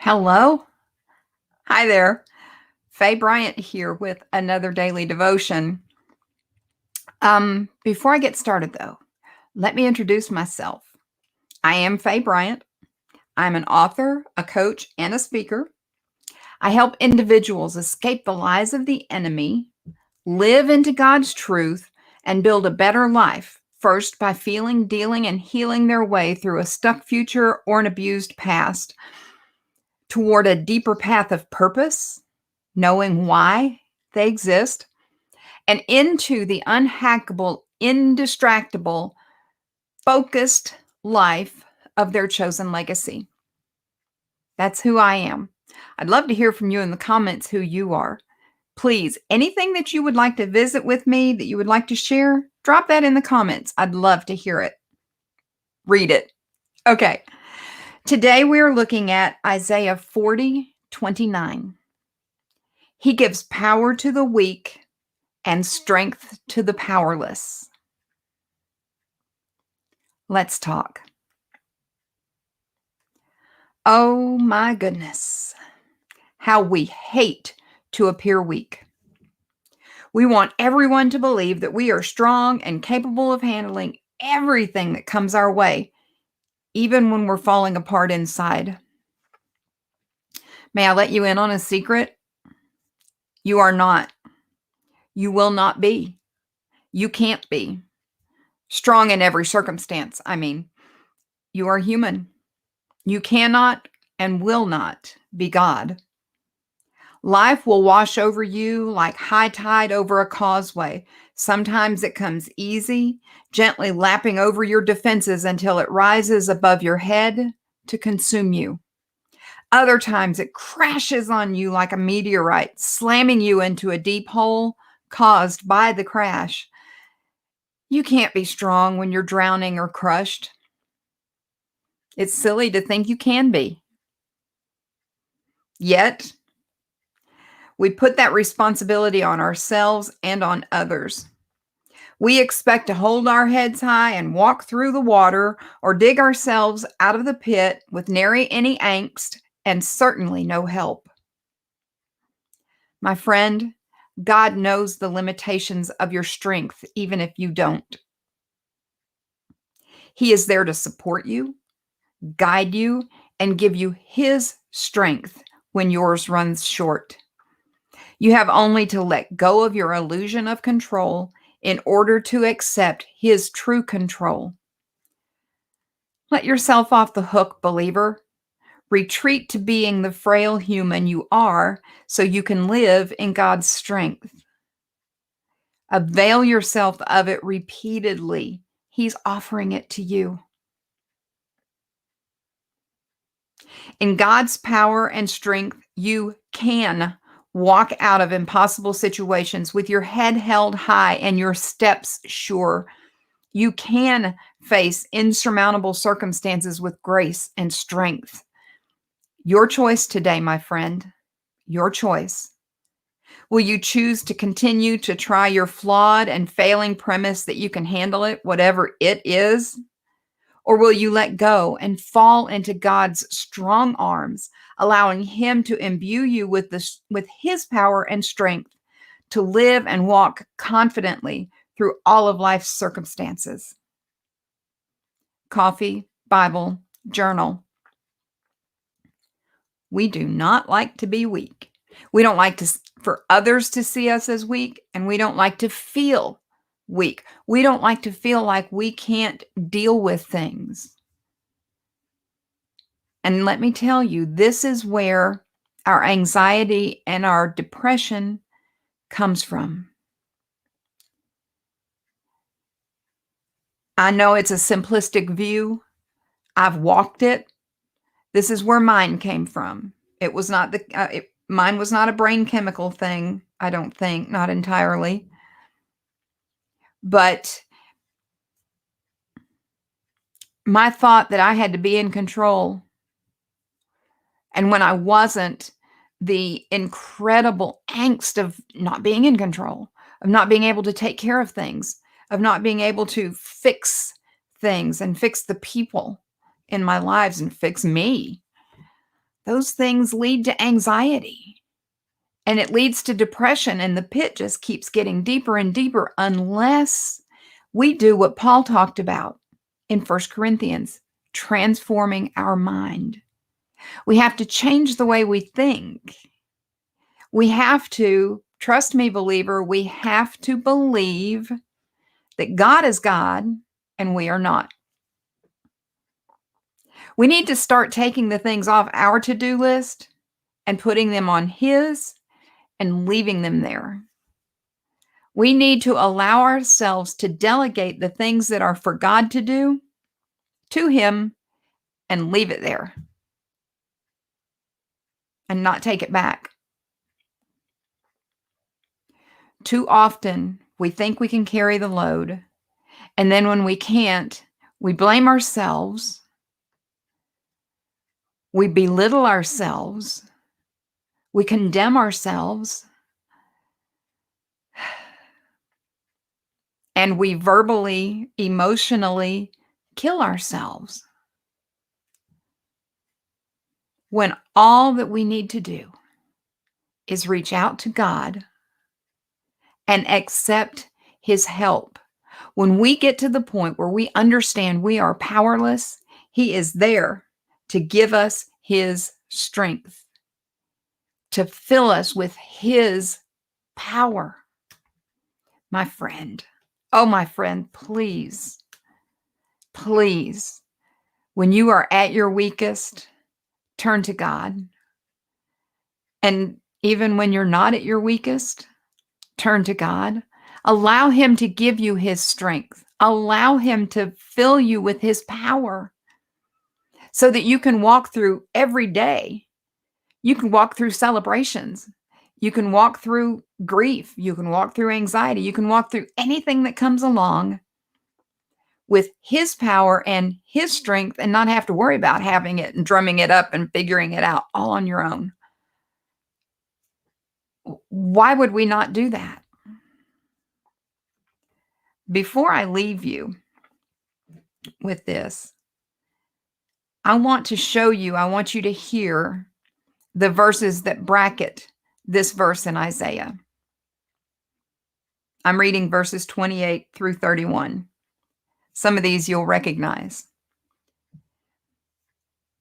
Hello. Hi there. Faye Bryant here with another daily devotion. Before I get started though, let me introduce myself. I am Faye Bryant. I'm an author, a coach, and a speaker. I help individuals escape the lies of the enemy, live into God's truth, and build a better life, first by feeling, dealing, and healing their way through a stuck future or an abused past toward a deeper path of purpose, knowing why they exist, and into the unhackable, indistractable, focused life of their chosen legacy. That's who I am. I'd love to hear from you in the comments who you are. Please, anything that you would like to visit with me, that you would like to share, drop that in the comments. I'd love to hear it. Read it. Okay. Today we are looking at Isaiah 40:29. He gives power to the weak and strength to the powerless. Let's talk. Oh my goodness, how we hate to appear weak. We want everyone to believe that we are strong and capable of handling everything that comes our way, even when we're falling apart inside. May I let you in on a secret? You are not. You will not be. You can't be. Strong in every circumstance, I mean. You are human. You cannot and will not be God. Life will wash over you like high tide over a causeway. Sometimes it comes easy, gently lapping over your defenses until it rises above your head to consume you. Other times it crashes on you like a meteorite, slamming you into a deep hole caused by the crash. You can't be strong when you're drowning or crushed. It's silly to think you can be. Yet, we put that responsibility on ourselves and on others. We expect to hold our heads high and walk through the water or dig ourselves out of the pit with nary any angst and certainly no help. My friend, God knows the limitations of your strength, even if you don't. He is there to support you, guide you, and give you His strength when yours runs short. You have only to let go of your illusion of control in order to accept His true control. Let yourself off the hook, believer. Retreat to being the frail human you are so you can live in God's strength. Avail yourself of it repeatedly. He's offering it to you. In God's power and strength, you can walk out of impossible situations with your head held high and your steps sure. You can face insurmountable circumstances with grace and strength. Your choice today, my friend. Your choice. Will you choose to continue to try your flawed and failing premise that you can handle it, whatever it is? Or will you let go and fall into God's strong arms, allowing Him to imbue you with His power and strength to live and walk confidently through all of life's circumstances? Coffee, Bible, journal. We do not like to be weak. We don't like for others to see us as weak, and we don't like to feel weak. We don't like to feel like we can't deal with things. And let me tell you, this is where our anxiety and our depression comes from. I know it's a simplistic view. I've walked it. This is where mine came from. It was not mine was not a brain chemical thing, I don't think, not entirely. But my thought that I had to be in control, and when I wasn't, the incredible angst of not being in control, of not being able to take care of things, of not being able to fix things and fix the people in my lives and fix me. those things lead to anxiety, and it leads to depression, and the pit just keeps getting deeper and deeper unless we do what Paul talked about in 1 Corinthians, transforming our mind. We have to change the way we think. We have to, trust me, believer, we have to believe that God is God and we are not. We need to start taking the things off our to-do list and putting them on His and leaving them there. We need to allow ourselves to delegate the things that are for God to do to Him and leave it there and not take it back. Too often, we think we can carry the load, and then when we can't, we blame ourselves, we belittle ourselves, we condemn ourselves, and we verbally, emotionally kill ourselves. When all that we need to do is reach out to God and accept His help. When we get to the point where we understand we are powerless, He is there to give us His strength, to fill us with His power. My friend, oh, my friend, please, please, when you are at your weakest, turn to God. And even when you're not at your weakest, turn to God. Allow Him to give you His strength. Allow Him to fill you with His power so that you can walk through every day. You can walk through celebrations. You can walk through grief. You can walk through anxiety. You can walk through anything that comes along with His power and His strength and not have to worry about having it and drumming it up and figuring it out all on your own. Why would we not do that? Before I leave you with this, I want to show you, I want you to hear the verses that bracket this verse in Isaiah. I'm reading verses 28 through 31. Some of these you'll recognize.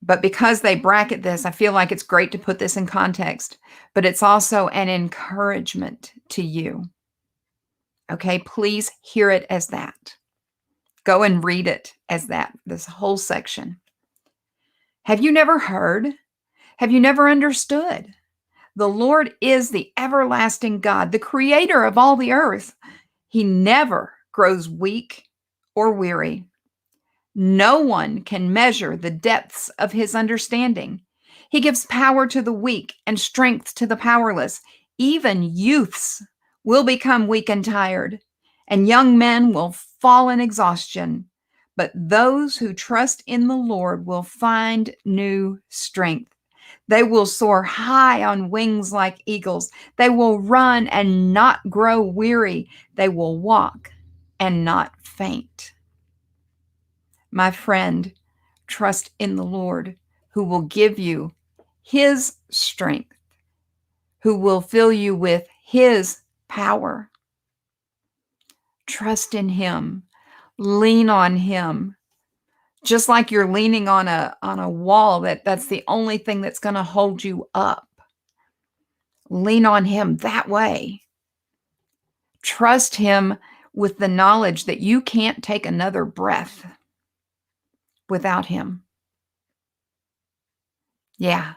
But because they bracket this, I feel like it's great to put this in context, but it's also an encouragement to you. Okay, please hear it as that. Go and read it as that, this whole section. Have you never heard? Have you never understood? The Lord is the everlasting God, the creator of all the earth. He never grows weak or weary. No one can measure the depths of His understanding. He gives power to the weak and strength to the powerless. Even youths will become weak and tired, and young men will fall in exhaustion. But those who trust in the Lord will find new strength. They will soar high on wings like eagles. They will run and not grow weary. They will walk and not faint. My friend, trust in the Lord, who will give you His strength, who will fill you with His power. Trust in Him. Lean on Him. Just like you're leaning on a wall, that's the only thing that's going to hold you up. Lean on Him that way. Trust Him with the knowledge that you can't take another breath without Him. Yeah.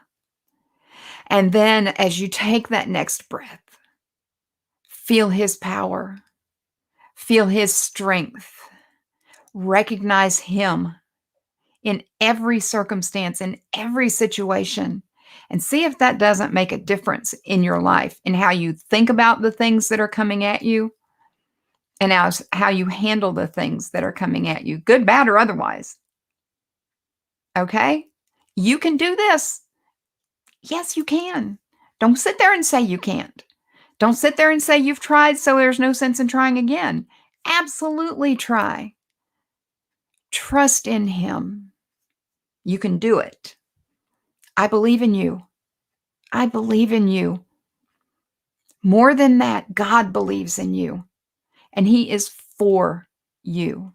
And then as you take that next breath, feel His power, feel His strength, recognize Him in every circumstance, in every situation, and see if that doesn't make a difference in your life, in how you think about the things that are coming at you, and how you handle the things that are coming at you, good, bad, or otherwise. Okay? You can do this. Yes, you can. Don't sit there and say you can't. Don't sit there and say you've tried, so there's no sense in trying again. Absolutely try. Trust in Him. You can do it. I believe in you. I believe in you. More than that, God believes in you, and He is for you.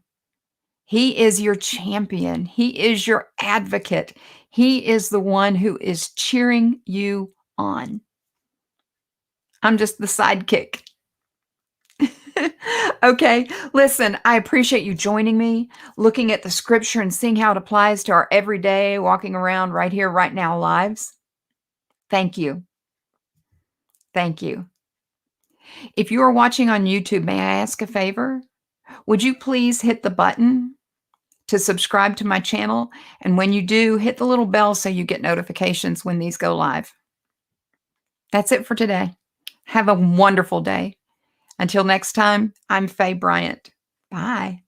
He is your champion. He is your advocate. He is the one who is cheering you on. I'm just the sidekick. Okay, listen, I appreciate you joining me, looking at the scripture and seeing how it applies to our everyday walking around right here, right now lives. Thank you. Thank you. If you are watching on YouTube, may I ask a favor? Would you please hit the button to subscribe to my channel? And when you do, hit the little bell so you get notifications when these go live. That's it for today. Have a wonderful day. Until next time, I'm Faye Bryant. Bye.